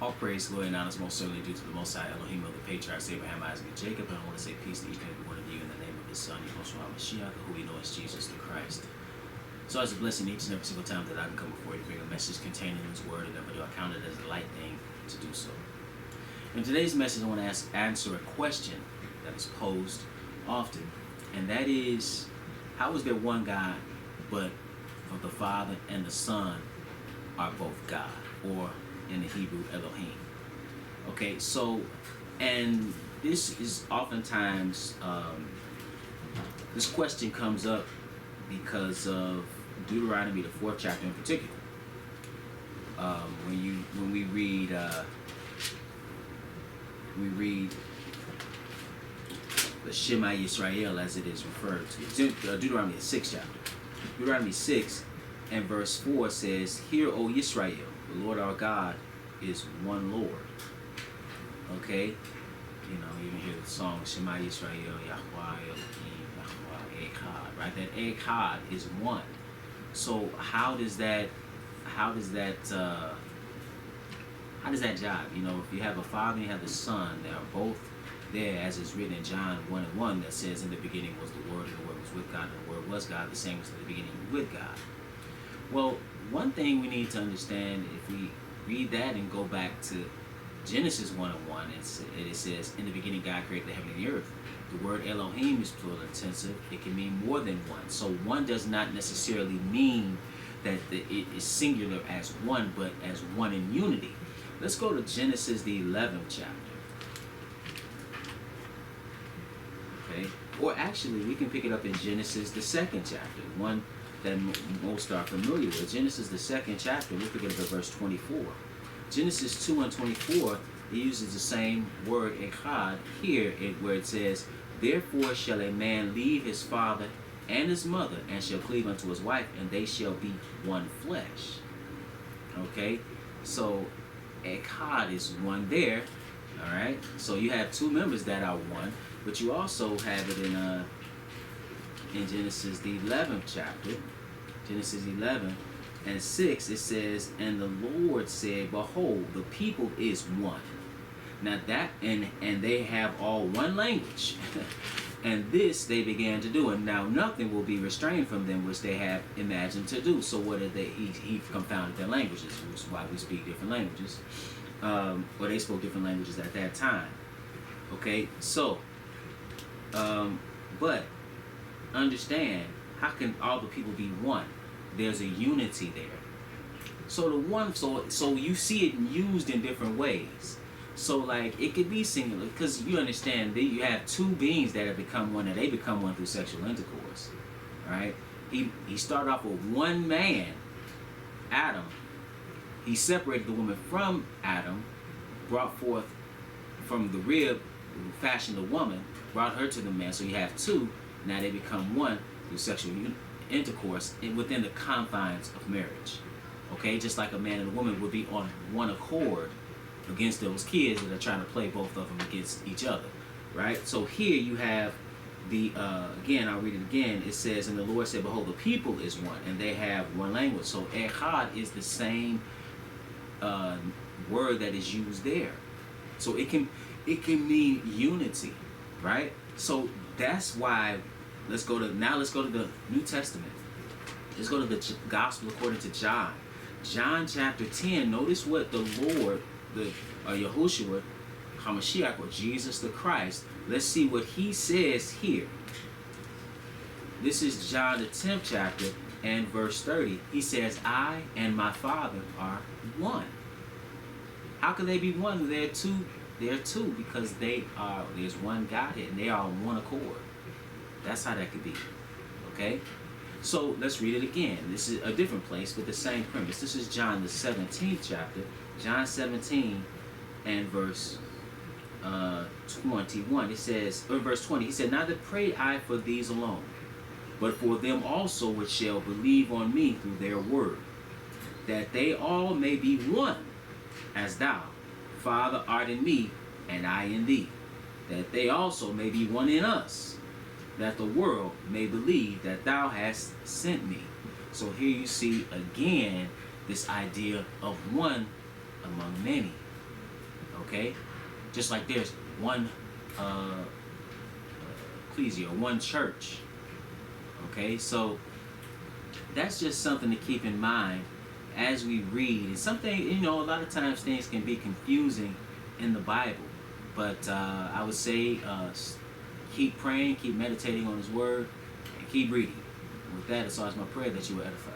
All praise, glory, and honor is most certainly due to the Most High Elohim of the patriarchs Abraham, Isaac, and Jacob. And I want to say peace to each and every one of you in the name of His Son, Yahushua HaMashiach, who we know as Jesus the Christ. So it's a blessing each and every single time that I can come before you to bring a message containing His Word, and never do I count it as a light thing to do so. In today's message, I want to answer a question that is posed often, and that is, how is there one God, but the Father and the Son are both God, or in the Hebrew, Elohim? Okay, so, and this is oftentimes, this question comes up because of Deuteronomy, the 4th chapter in particular. When we read the Shema Yisrael, as it is referred to. Deuteronomy, the 6th chapter. Deuteronomy 6 and verse 4 says, "Hear, O Yisrael, the Lord our God is one Lord." Okay? You know, you can hear the song, Shema Yisrael, Yahweh Elohim, Yahweh Echad, right? That Echad is one. So how does that jive? You know, if you have a father and you have the son, they are both there, as is written in John 1:1, that says, "In the beginning was the Word, and the Word was with God, and the Word was God. The same was in the beginning with God." Well, one thing we need to understand, if we read that and go back to Genesis 1:1, it says, "In the beginning God created the heaven and the earth." The word Elohim is plural intensive. It can mean more than one. So one does not necessarily mean that it is singular as one, but as one in unity. Let's go to Genesis, the 11th chapter. Okay? Or actually, we can pick it up in Genesis, the 2nd chapter, one that most are familiar with. Genesis, the 2nd chapter, we'll pick it up at verse 24. Genesis 2 and 24, it uses the same word, echad, here, where it says, "Therefore shall a man leave his father and his mother, and shall cleave unto his wife, and they shall be one flesh." Okay? So, echad is one there. All right? So you have two members that are one, but you also have it in Genesis, the 11th chapter. Genesis 11 and 6, it says, "And the Lord said, Behold, the people is one." Now that, and they have all one language. And this they began to do, and now nothing will be restrained from them which they have imagined to do. So what did he confounded their languages, which is why we speak different languages. Or they spoke different languages at that time. Okay, so, but understand, how can all the people be one? There's a unity there. So the one, so you see it used in different ways. So like it could be singular, because you understand that you have two beings that have become one, and they become one through sexual intercourse. Right? He started off with one man, Adam. He separated the woman from Adam, brought forth from the rib, fashioned the woman, brought her to the man. So you have two. Now they become one through sexual intercourse within the confines of marriage. Okay, just like a man and a woman would be on one accord against those kids that are trying to play both of them against each other, right? So here you have the, again, I'll read it again. It says, "And the Lord said, Behold, the people is one, and they have one language." So echad is the same word that is used there. So it can mean unity, right? So that's why, let's go to the New Testament. Let's go to the Gospel according to John. John chapter 10, notice what the Lord, Yahushua HaMashiach, or Jesus the Christ, let's see what he says here. This is John the 10th chapter and verse 30. He says, "I and my Father are one." How can they be one? They're two because there's one Godhead, and they are on one accord. That's how that could be. Okay? So let's read it again. This is a different place, but the same premise. This is John the 17th chapter. John 17 and verse 21. It says, or verse 20, he said, "Neither pray I for these alone, but for them also which shall believe on me through their word, that they all may be one, as thou, Father, art in me, and I in thee, that they also may be one in us, that the world may believe that thou hast sent me." So here you see again this idea of one among many. Okay? Just like there's one ecclesia, one church. Okay? So that's just something to keep in mind as we read. And something, a lot of times things can be confusing in the Bible. But I would say keep praying, keep meditating on His Word, and keep reading. With that, it's always my prayer that you will edify.